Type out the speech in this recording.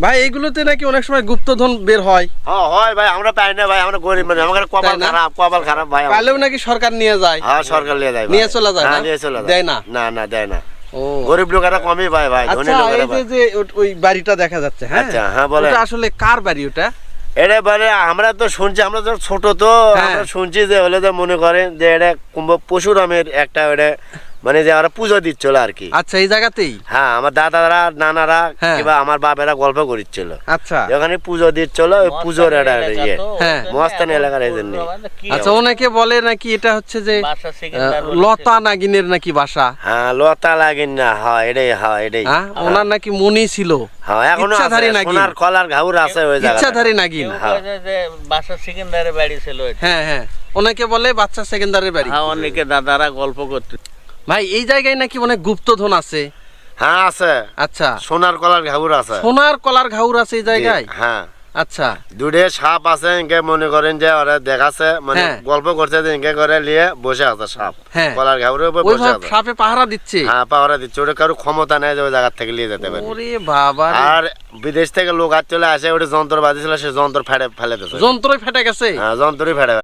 ভাই এইগুলোতে নাকি অনেক সময় গুপ্তধন বের হয়। হ্যাঁ হয় ভাই, আমরা পাই না ভাই, আমরা গরিব মানুষ, আমাদের কপাল খারাপ, কপাল খারাপ ভাই। পাইলেও নাকি সরকার নিয়ে যায়। হ্যাঁ সরকার নিয়ে যায়, নিয়ে চলে যায়, নিয়ে চলে যায়, দেয় না। না না দেয় না। ও গরিব লোকেরা কমই পায় ভাই, ধনী আচ্ছা, লোকেরা এই যে ওই বাড়িটা দেখা যাচ্ছে, হ্যাঁ আচ্ছা হ্যাঁ বলে, ওটা আসলে কার বাড়ি ওটা? এটা বলে আমরা তো শুনছি, আমরা তো ছোট তো আমরা শুনছি যে হলে তো মনে করেন যে এটা পরশুরামের একটা ওটা মানে যে ওরা পুজো দিচ্ছিল আর কি। আচ্ছা, এই জায়গাতেই? হ্যাঁ, আমার দাদারা নানারা কিংবা আমার বাপেরা গল্প করিচ্ছিল। আচ্ছা, ওখানে পুজো দিচ্ছিল, ওই পুজোর একটা ইয়ে হ্যাঁ মস্তানি এলাকার এই জন্য। আচ্ছা, অনেকে বলে নাকি এটা হচ্ছে যে লতা নাগিনের নাকি বাসা। হ্যাঁ লতা লাগেন না, হ্যাঁ এটাই, হ্যাঁ এটাই। ওনার নাকি মনি ছিল। হ্যাঁ এখনো ইচ্ছাধারী নাগিন, সোনার কলার ঘাউর আছে ওই জায়গায়, ইচ্ছাধারী নাগিন। বাসা সেকেন্ডারে বাড়ি ছিল। হ্যাঁ হ্যাঁ, অনেকে বলে বাচ্চা সেকেন্ডারের বাড়ি। হ্যাঁ, অনেকে দাদারা গল্প করতে। ভাই এই জায়গায় নাকি অনেক গুপ্তধন আছে। হ্যাঁ আছে। আচ্ছা, সোনার কলার ঘাউর আছে, সোনার কলার ঘাউর আছে এই জায়গায়। হ্যাঁ আচ্ছা, দুটো সাপ আছে, ইনকে মনে করেন যে ওরা দেখাছে মানে গল্প করছে যে ইনকে করে নিয়ে বসে আছে সাপ, কলার ঘাউরের উপর বসে আছে, সাপে পাহারা দিচ্ছে। হ্যাঁ পাহারা দিচ্ছে, ওটা কারো ক্ষমতা নেই যে ওই জায়গা থেকে নিয়ে যেতে পারে। ওরে বাবা, আর বিদেশ থেকে লোক আর চলে আসে, ওটা যন্ত্র বাঁধিয়েছিল, সে যন্ত্র ফেলে দিয়েছে, যন্ত্রই ফেটে গেছে। হ্যাঁ যন্ত্রই ফেটে